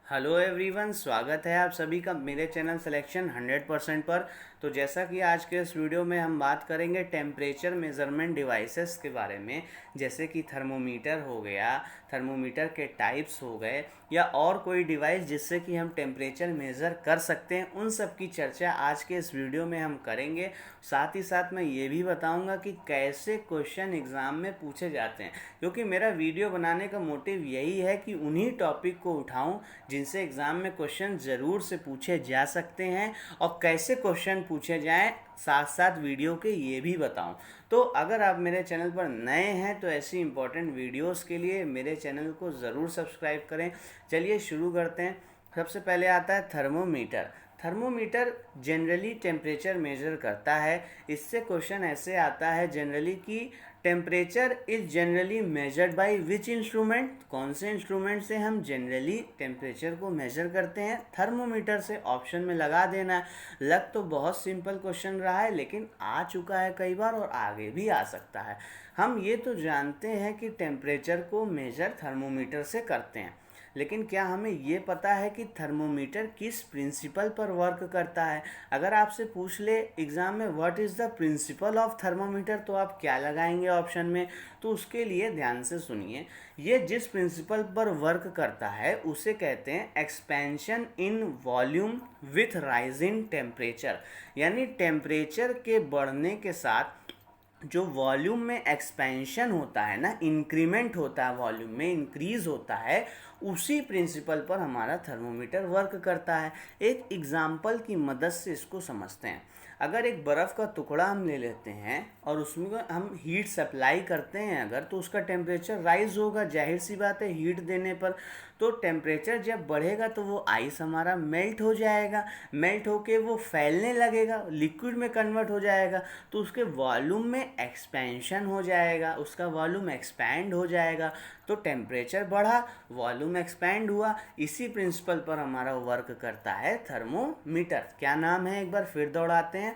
Hello everyone, स्वागत है आप सभी का मेरे चैनल सिलेक्शन 100% पर। तो जैसा कि आज के इस वीडियो में हम बात करेंगे टेम्परेचर मेज़रमेंट डिवाइसेस के बारे में, जैसे कि थर्मोमीटर हो गया, थर्मोमीटर के टाइप्स हो गए या और कोई डिवाइस जिससे कि हम टेम्परेचर मेज़र कर सकते हैं, उन सब की चर्चा आज के इस वीडियो में हम करेंगे। साथ ही साथ मैं ये भी बताऊंगा कि कैसे क्वेश्चन एग्ज़ाम में पूछे जाते हैं, क्योंकि मेरा वीडियो बनाने का मोटिव यही है कि उन्हीं टॉपिक को उठाऊं जिनसे एग्ज़ाम में क्वेश्चन ज़रूर से पूछे जा सकते हैं, और कैसे क्वेश्चन पूछे जाएं साथ साथ वीडियो के ये भी बताऊं। तो अगर आप मेरे चैनल पर नए हैं तो ऐसी इंपॉर्टेंट वीडियोस के लिए मेरे चैनल को ज़रूर सब्सक्राइब करें। चलिए शुरू करते हैं। सबसे पहले आता है thermometer. Thermometer generally temperature measure करता है। इससे क्वेश्चन ऐसे आता है जनरली कि temperature is generally measured by which instrument, कौन से इंस्ट्रूमेंट से हम जनरली टेम्परेचर को मेजर करते हैं। थर्मोमीटर से ऑप्शन में लगा देना है। लग तो बहुत सिंपल क्वेश्चन रहा है, लेकिन आ चुका है कई बार और आगे भी आ सकता है। हम ये तो जानते हैं कि टेम्परेचर को मेजर थर्मोमीटर से करते हैं, लेकिन क्या हमें ये पता है कि थर्मोमीटर किस प्रिंसिपल पर वर्क करता है। अगर आपसे पूछ ले एग्ज़ाम में what is the principle of thermometer, तो आप क्या लगाएंगे ऑप्शन में। तो उसके लिए ध्यान से सुनिए। ये जिस प्रिंसिपल पर वर्क करता है उसे कहते हैं expansion in volume with rise in temperature. यानी टेम्परेचर के बढ़ने के साथ जो वॉल्यूम में एक्सपेंशन होता है ना, इंक्रीमेंट होता है, वॉल्यूम में इंक्रीज होता है, उसी प्रिंसिपल पर हमारा थर्मोमीटर वर्क करता है। एक एग्जाम्पल की मदद से इसको समझते हैं। अगर एक बर्फ़ का टुकड़ा हम ले लेते हैं और उसमें हम हीट सप्लाई करते हैं अगर, तो उसका टेम्परेचर राइज होगा। जाहिर सी बात है, हीट देने पर तो टेम्परेचर जब बढ़ेगा तो वो आइस हमारा मेल्ट हो जाएगा। मेल्ट होके वो फैलने लगेगा, लिक्विड में कन्वर्ट हो जाएगा, तो उसके वॉल्यूम में एक्सपेंशन हो जाएगा, उसका वॉल्यूम एक्सपैंड हो जाएगा। तो टेम्परेचर बढ़ा, वॉल्यूम एक्सपैंड हुआ। इसी प्रिंसिपल पर हमारा वर्क करता है थर्मोमीटर। क्या नाम है, एक बार फिर दोहराते हैं।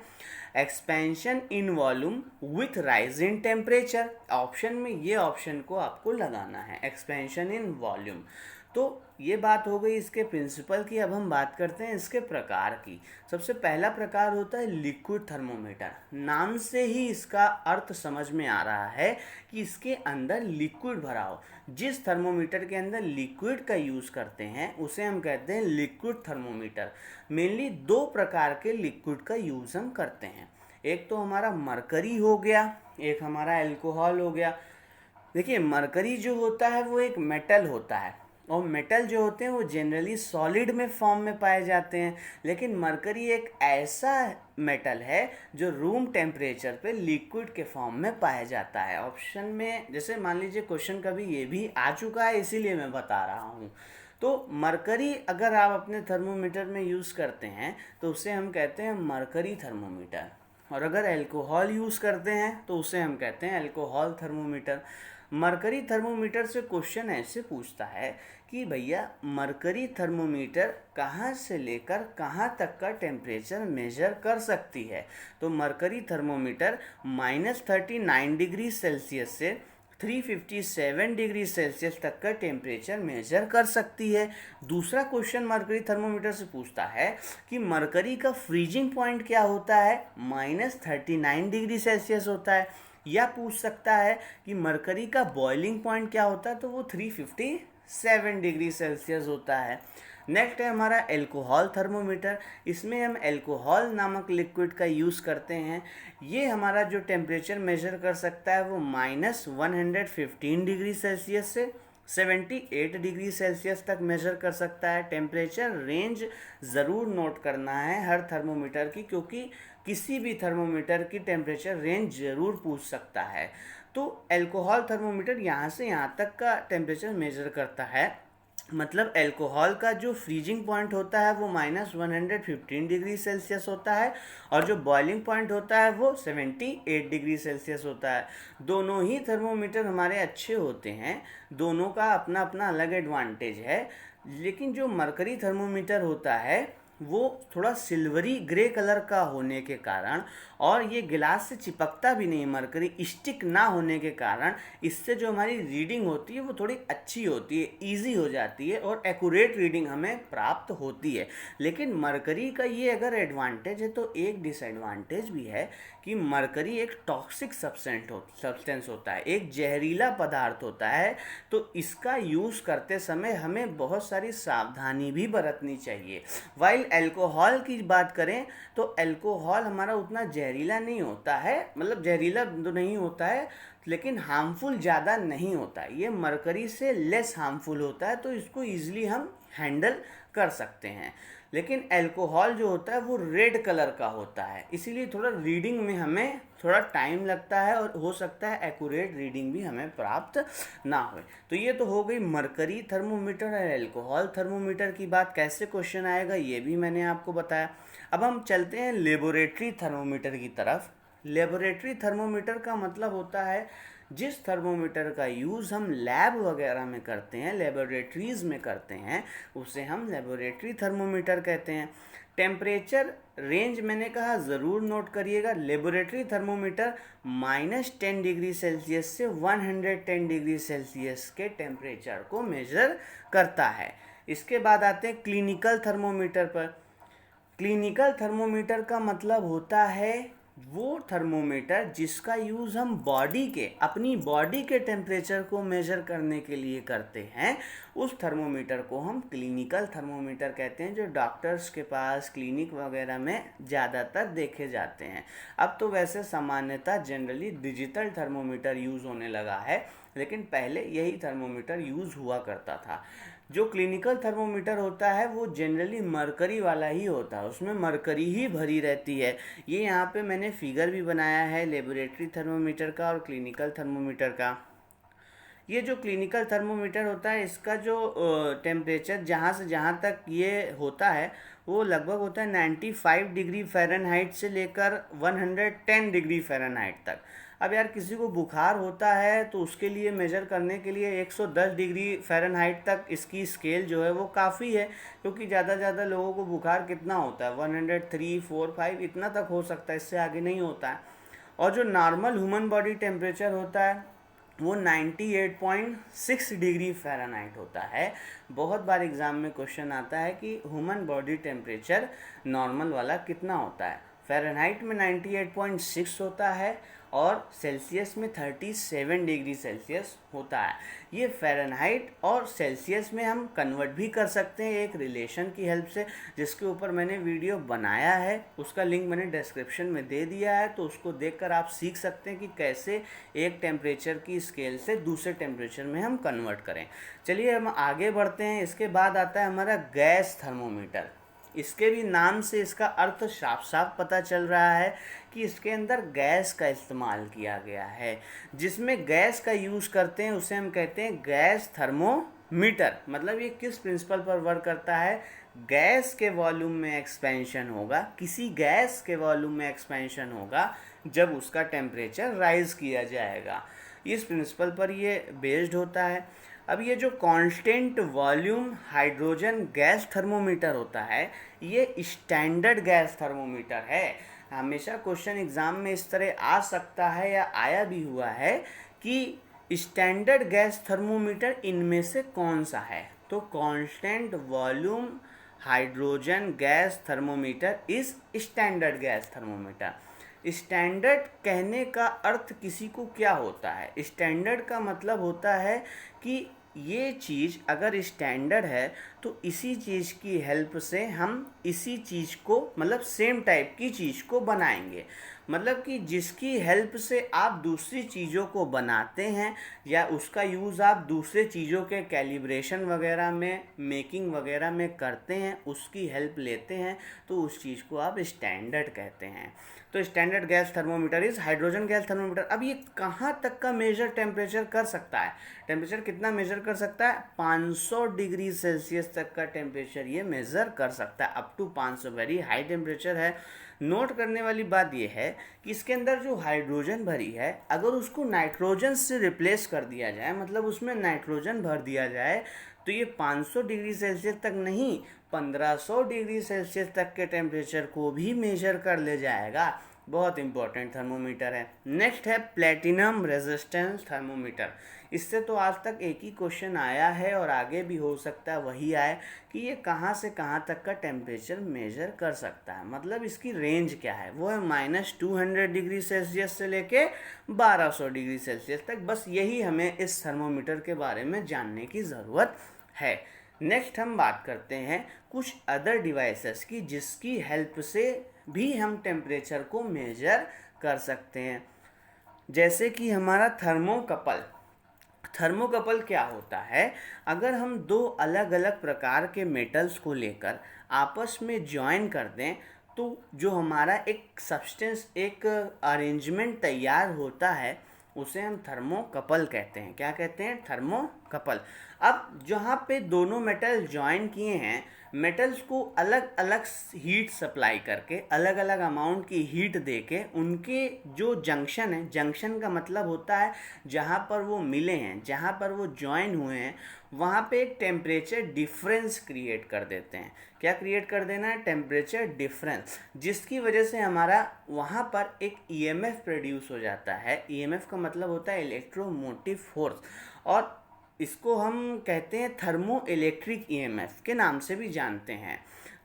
Expansion in volume with rise in temperature. Option में ये ऑप्शन को आपको लगाना है, एक्सपेंशन इन वॉल्यूम। तो ये बात हो गई इसके प्रिंसिपल की। अब हम बात करते हैं इसके प्रकार की। सबसे पहला प्रकार होता है लिक्विड थर्मोमीटर। नाम से ही इसका अर्थ समझ में आ रहा है कि इसके अंदर लिक्विड भरा हो। जिस थर्मोमीटर के अंदर लिक्विड का यूज़ करते हैं उसे हम कहते हैं लिक्विड थर्मोमीटर। मेनली दो प्रकार के लिक्विड का यूज़ हम करते हैं। एक तो हमारा मरकरी हो गया, एक हमारा अल्कोहल हो गया। देखिए, मरकरी जो होता है वो एक मेटल होता है, और मेटल जो होते हैं वो जनरली सॉलिड में फॉर्म में पाए जाते हैं। लेकिन मरकरी एक ऐसा मेटल है जो रूम टेम्परेचर पे लिक्विड के फॉर्म में पाया जाता है। ऑप्शन में जैसे मान लीजिए क्वेश्चन कभी ये भी आ चुका है, इसीलिए मैं बता रहा हूँ। तो मरकरी अगर आप अपने थर्मोमीटर में यूज़ करते हैं तो उसे हम कहते हैं मरकरी थर्मोमीटर, और अगर अल्कोहल यूज़ करते हैं तो उसे हम कहते हैं अल्कोहल थर्मोमीटर। मरकरी थर्मोमीटर से क्वेश्चन ऐसे पूछता है कि भैया मरकरी थर्मोमीटर कहाँ से लेकर कहाँ तक का टेम्परेचर मेजर कर सकती है। तो मरकरी थर्मोमीटर -39 डिग्री सेल्सियस से 357 डिग्री सेल्सियस तक का टेम्परेचर मेजर कर सकती है। दूसरा क्वेश्चन मरकरी थर्मोमीटर से पूछता है कि मरकरी का फ्रीजिंग पॉइंट क्या होता है। -39 डिग्री सेल्सियस होता है। या पूछ सकता है कि मरकरी का बॉइलिंग पॉइंट क्या होता है, तो वो 357 डिग्री सेल्सियस होता है। नेक्स्ट है हमारा एल्कोहल थर्मोमीटर। इसमें हम एल्कोहल नामक लिक्विड का यूज़ करते हैं। ये हमारा जो टेम्परेचर मेजर कर सकता है वो -115 डिग्री सेल्सियस से 78 डिग्री सेल्सियस तक मेजर कर सकता है। टेम्परेचर रेंज ज़रूर नोट करना है हर थर्मोमीटर की, क्योंकि किसी भी थर्मोमीटर की टेम्परेचर रेंज ज़रूर पूछ सकता है। तो अल्कोहल थर्मोमीटर यहाँ से यहाँ तक का टेम्परेचर मेजर करता है। मतलब अल्कोहल का जो फ्रीजिंग पॉइंट होता है वो -115 डिग्री सेल्सियस होता है, और जो बॉइलिंग पॉइंट होता है वो 78 डिग्री सेल्सियस होता है। दोनों ही थर्मोमीटर हमारे अच्छे होते हैं, दोनों का अपना अपना अलग एडवांटेज है। लेकिन जो मरकरी थर्मोमीटर होता है वो थोड़ा सिल्वरी ग्रे कलर का होने के कारण और ये गिलास से चिपकता भी नहीं, मरकरी स्टिक ना होने के कारण इससे जो हमारी रीडिंग होती है वो थोड़ी अच्छी होती है, इजी हो जाती है और एक्यूरेट रीडिंग हमें प्राप्त होती है। लेकिन मरकरी का ये अगर एडवांटेज है तो एक डिसएडवांटेज भी है कि मरकरी एक टॉक्सिक सब्सटेंस होता है, एक जहरीला पदार्थ होता है। तो इसका यूज़ करते समय हमें बहुत सारी सावधानी भी बरतनी चाहिए। वाइल अल्कोहल की बात करें तो अल्कोहल हमारा उतना जहरीला नहीं होता है, मतलब जहरीला तो नहीं होता है लेकिन हार्मफुल ज़्यादा नहीं होता है। ये मरकरी से लेस हार्मफुल होता है, तो इसको ईजिली हम हैंडल कर सकते हैं। लेकिन अल्कोहल जो होता है वो रेड कलर का होता है, इसीलिए थोड़ा रीडिंग में हमें थोड़ा टाइम लगता है और हो सकता है एक्यूरेट रीडिंग भी हमें प्राप्त ना हो। तो ये तो हो गई मरकरी थर्मोमीटर और अल्कोहल थर्मोमीटर की बात। कैसे क्वेश्चन आएगा ये भी मैंने आपको बताया। अब हम चलते हैं लेबोरेटरी थर्मोमीटर की तरफ। लेबोरेटरी थर्मोमीटर का मतलब होता है जिस थर्मोमीटर का यूज़ हम लैब वगैरह में करते हैं, लेबोरेटरीज़ में करते हैं, उसे हम लेबोरेटरी थर्मोमीटर कहते हैं। टेम्परेचर रेंज मैंने कहा ज़रूर नोट करिएगा। लेबोरेटरी थर्मोमीटर -10 डिग्री सेल्सियस से 110 डिग्री सेल्सियस के टेम्परेचर को मेज़र करता है। इसके बाद आते हैं क्लिनिकल थर्मोमीटर पर। क्लिनिकल थर्मोमीटर का मतलब होता है वो थर्मोमीटर जिसका यूज़ हम अपनी बॉडी के टेम्परेचर को मेज़र करने के लिए करते हैं, उस थर्मोमीटर को हम क्लिनिकल थर्मोमीटर कहते हैं, जो डॉक्टर्स के पास क्लिनिक वगैरह में ज़्यादातर देखे जाते हैं। अब तो वैसे सामान्यतः जनरली डिजिटल थर्मोमीटर यूज़ होने लगा है, लेकिन पहले यही थर्मोमीटर यूज़ हुआ करता था। जो क्लिनिकल थर्मोमीटर होता है वो जनरली मरकरी वाला ही होता है, उसमें मरकरी ही भरी रहती है। ये यहाँ पे मैंने फिगर भी बनाया है लेबोरेटरी थर्मोमीटर का और क्लिनिकल थर्मोमीटर का। ये जो क्लिनिकल थर्मोमीटर होता है इसका जो टेम्परेचर जहाँ से जहाँ तक ये होता है वो लगभग होता है 95 डिग्री फ़ारेनहाइट से लेकर 110 डिग्री फ़ारेनहाइट तक। अब यार किसी को बुखार होता है तो उसके लिए मेज़र करने के लिए 110 डिग्री फ़ारेनहाइट तक इसकी स्केल जो है वो काफ़ी है, क्योंकि ज़्यादा लोगों को बुखार कितना होता है 103, 4, 5 इतना तक हो सकता है, इससे आगे नहीं होता है। और जो नॉर्मल ह्यूमन बॉडी टेम्परेचर होता है वो 98.6 डिग्री फ़ारेनहाइट होता है। बहुत बार एग्ज़ाम में क्वेश्चन आता है कि ह्यूमन बॉडी टेम्परेचर नॉर्मल वाला कितना होता है। फ़ारेनहाइट में 98.6 होता है और सेल्सियस में 37 डिग्री सेल्सियस होता है। ये फ़ारेनहाइट और सेल्सियस में हम कन्वर्ट भी कर सकते हैं एक रिलेशन की हेल्प से, जिसके ऊपर मैंने वीडियो बनाया है, उसका लिंक मैंने डिस्क्रिप्शन में दे दिया है, तो उसको देखकर आप सीख सकते हैं कि कैसे एक टेम्परेचर की स्केल से दूसरे टेम्परेचर में हम कन्वर्ट करें। चलिए हम आगे बढ़ते हैं। इसके बाद आता है हमारा गैस थर्मोमीटर। इसके भी नाम से इसका अर्थ साफ साफ पता चल रहा है कि इसके अंदर गैस का इस्तेमाल किया गया है। जिसमें गैस का यूज़ करते हैं उसे हम कहते हैं गैस थर्मोमीटर। मतलब ये किस प्रिंसिपल पर वर्क करता है, गैस के वॉल्यूम में एक्सपेंशन होगा, किसी गैस के वॉल्यूम में एक्सपेंशन होगा जब उसका टेम्परेचर राइज किया जाएगा। इस प्रिंसिपल पर ये बेस्ड होता है। अब ये जो constant volume hydrogen gas thermometer होता है ये स्टैंडर्ड गैस थर्मोमीटर है। हमेशा क्वेश्चन एग्ज़ाम में इस तरह आ सकता है या आया भी हुआ है कि स्टैंडर्ड गैस थर्मोमीटर इनमें से कौन सा है। तो constant volume hydrogen gas thermometer is standard gas thermometer. Standard कहने का अर्थ किसी को क्या होता है, स्टैंडर्ड का मतलब होता है कि ये चीज़ अगर स्टैंडर्ड है तो इसी चीज़ की हेल्प से हम इसी चीज़ को मतलब सेम टाइप की चीज़ को बनाएंगे। मतलब कि जिसकी हेल्प से आप दूसरी चीज़ों को बनाते हैं या उसका यूज़ आप दूसरे चीज़ों के कैलिब्रेशन वगैरह में, मेकिंग वगैरह में करते हैं, उसकी हेल्प लेते हैं, तो उस चीज़ को आप स्टैंडर्ड कहते हैं। तो standard gas thermometer is hydrogen gas thermometer. अब ये कहाँ तक का मेजर टेम्परेचर कर सकता है, टेम्परेचर कितना मेजर कर सकता है, 500 डिग्री सेल्सियस तक का टेम्परेचर ये मेज़र कर सकता है, up to 500, very high temperature है। नोट करने वाली बात यह है कि इसके अंदर जो हाइड्रोजन भरी है अगर उसको नाइट्रोजन से रिप्लेस कर दिया जाए, मतलब उसमें नाइट्रोजन भर दिया जाए, तो ये 500 डिग्री सेल्सियस तक नहीं, 1500 डिग्री सेल्सियस तक के टेम्परेचर को भी मेजर कर ले जाएगा। बहुत इंपॉर्टेंट थर्मोमीटर है। नेक्स्ट है प्लेटिनम रेजिस्टेंस थर्मोमीटर। इससे तो आज तक एक ही क्वेश्चन आया है और आगे भी हो सकता है वही आए कि ये कहाँ से कहाँ तक का टेम्परेचर मेजर कर सकता है, मतलब इसकी रेंज क्या है। वो है -200 डिग्री सेल्सियस से लेके 1200 डिग्री सेल्सियस तक। बस यही हमें इस थर्मोमीटर के बारे में जानने की ज़रूरत है। नेक्स्ट हम बात करते हैं कुछ अदर डिवाइसेस की जिसकी हेल्प से भी हम टेम्परेचर को मेजर कर सकते हैं, जैसे कि हमारा थर्मोकपल। थर्मोकपल क्या होता है? अगर हम दो अलग अलग प्रकार के मेटल्स को लेकर आपस में ज्वाइन कर दें तो जो हमारा एक सब्सटेंस, एक अरेंजमेंट तैयार होता है उसे हम थर्मोकपल कहते हैं। क्या कहते हैं? थर्मोकपल। अब जहाँ पे दोनों मेटल ज्वाइन किए हैं, मेटल्स को अलग अलग हीट सप्लाई करके, अलग अलग अमाउंट की हीट देके, उनके जो जंक्शन है, जंक्शन का मतलब होता है जहाँ पर वो मिले हैं, जहाँ पर वो ज्वाइन हुए हैं, वहाँ पे एक टेम्परेचर डिफरेंस क्रिएट कर देते हैं। क्या क्रिएट कर देना है? टेम्परेचर डिफरेंस, जिसकी वजह से हमारा वहाँ पर एक ईएमएफ प्रोड्यूस हो जाता है। ईएमएफ का मतलब होता है इलेक्ट्रोमोटिव फोर्स, और इसको हम कहते हैं थर्मो इलेक्ट्रिक ईएमएफ के नाम से भी जानते हैं।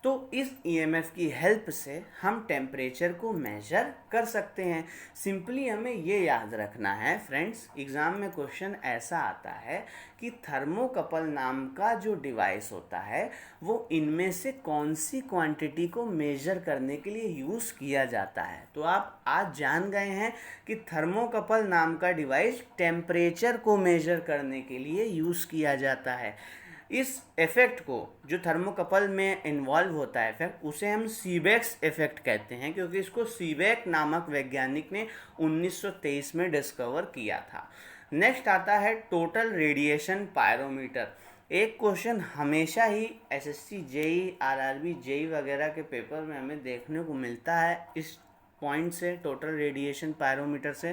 तो इस ईएमएफ की हेल्प से हम टेम्परेचर को मेजर कर सकते हैं। सिंपली हमें ये याद रखना है फ्रेंड्स, एग्ज़ाम में क्वेश्चन ऐसा आता है कि थर्मोकपल नाम का जो डिवाइस होता है वो इनमें से कौन सी क्वांटिटी को मेजर करने के लिए यूज़ किया जाता है। तो आप आज जान गए हैं कि थर्मोकपल नाम का डिवाइस टेम्परेचर को मेजर करने के लिए यूज़ किया जाता है। इस इफेक्ट को, जो थर्मोकपल में इन्वॉल्व होता है इफेक्ट, उसे हम सीबेक्स इफेक्ट कहते हैं, क्योंकि इसको सीबेक नामक वैज्ञानिक ने 1923 में डिस्कवर किया था। नेक्स्ट आता है टोटल रेडिएशन पायरोमीटर। एक क्वेश्चन हमेशा ही एसएससी, जेई, आरआरबी, जेई वगैरह के पेपर में हमें देखने को मिलता है इस पॉइंट से, टोटल रेडिएशन पायरोमीटर से,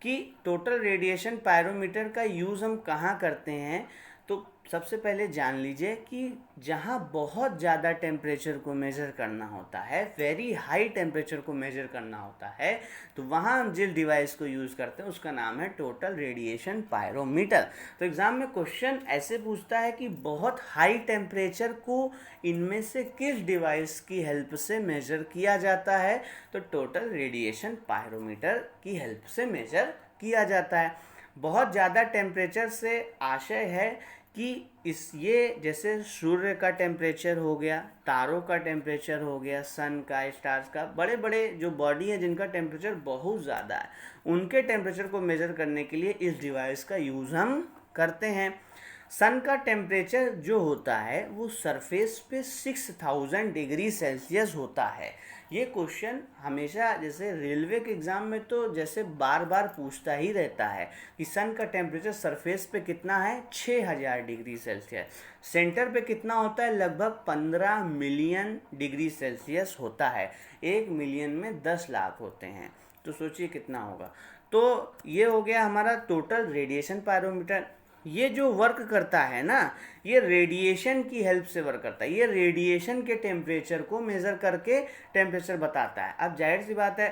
कि टोटल रेडिएशन पायरोमीटर का यूज़ हम कहाँ करते हैं। तो सबसे पहले जान लीजिए कि जहाँ बहुत ज़्यादा टेम्परेचर को मेज़र करना होता है, वेरी हाई टेम्परेचर को मेज़र करना होता है, तो वहाँ हम जिस डिवाइस को यूज़ करते हैं उसका नाम है टोटल रेडिएशन पायरोमीटर। तो एग्ज़ाम में क्वेश्चन ऐसे पूछता है कि बहुत हाई टेम्परेचर को इनमें से किस डिवाइस की हेल्प से मेज़र किया जाता है, तो टोटल रेडिएशन पायरोमीटर की हेल्प से मेज़र किया जाता है। बहुत ज़्यादा टेम्परेचर से आशय है कि ये जैसे सूर्य का टेम्परेचर हो गया, तारों का टेम्परेचर हो गया, सन का, स्टार्स का, बड़े बड़े जो बॉडी है जिनका टेम्परेचर बहुत ज़्यादा है, उनके टेम्परेचर को मेज़र करने के लिए इस डिवाइस का यूज़ हम करते हैं। सन का टेम्परेचर जो होता है वो सरफेस पे 6000 डिग्री सेल्सियस होता है। ये क्वेश्चन हमेशा, जैसे रेलवे के एग्ज़ाम में तो जैसे बार बार पूछता ही रहता है कि सन का टेम्परेचर सरफेस पे कितना है, 6000 डिग्री सेल्सियस। सेंटर पे कितना होता है, लगभग 15 मिलियन डिग्री सेल्सियस होता है। 1 मिलियन में 10 लाख होते हैं, तो सोचिए कितना होगा। तो ये हो गया हमारा टोटल रेडिएशन पायरोमीटर। ये जो वर्क करता है ना, ये रेडिएशन की हेल्प से वर्क करता है। ये रेडिएशन के टेम्परेचर को मेज़र करके टेम्परेचर बताता है। अब जाहिर सी बात है,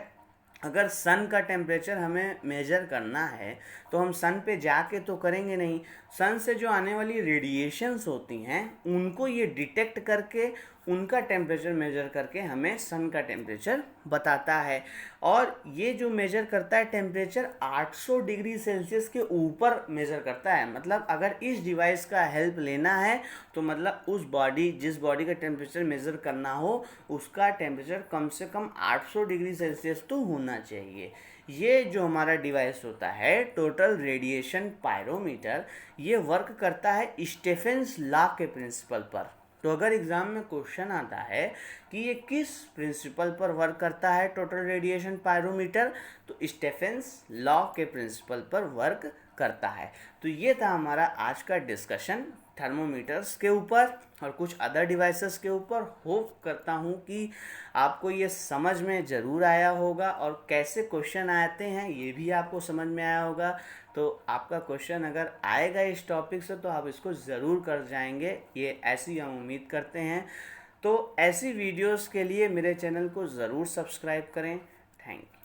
अगर सन का टेम्परेचर हमें मेजर करना है तो हम सन पे जाके तो करेंगे नहीं। सन से जो आने वाली रेडिएशंस होती हैं उनको ये डिटेक्ट करके उनका टेम्परेचर मेजर करके हमें सन का टेम्परेचर बताता है। और ये जो मेजर करता है टेम्परेचर 800 डिग्री सेल्सियस के ऊपर मेजर करता है। मतलब अगर इस डिवाइस का हेल्प लेना है तो मतलब उस बॉडी, जिस बॉडी का टेम्परेचर मेजर करना हो उसका टेम्परेचर कम से कम 800 डिग्री सेल्सियस तो होना चाहिए। ये जो हमारा डिवाइस होता है टोटल रेडिएशन पायरोमीटर, ये वर्क करता है स्टेफेंस लॉ के प्रिंसिपल पर। तो अगर एग्ज़ाम में क्वेश्चन आता है कि ये किस प्रिंसिपल पर वर्क करता है टोटल रेडिएशन पायरोमीटर, तो स्टेफेंस लॉ के प्रिंसिपल पर वर्क करता है। तो ये था हमारा आज का डिस्कशन थर्मोमीटर्स के ऊपर और कुछ अदर डिवाइसेस के ऊपर। होप करता हूँ कि आपको ये समझ में ज़रूर आया होगा और कैसे क्वेश्चन आते हैं ये भी आपको समझ में आया होगा। तो आपका क्वेश्चन अगर आएगा इस टॉपिक से तो आप इसको ज़रूर कर जाएंगे, ये ऐसी हम उम्मीद करते हैं। तो ऐसी वीडियोस के लिए मेरे चैनल को ज़रूर सब्सक्राइब करें। Thank you.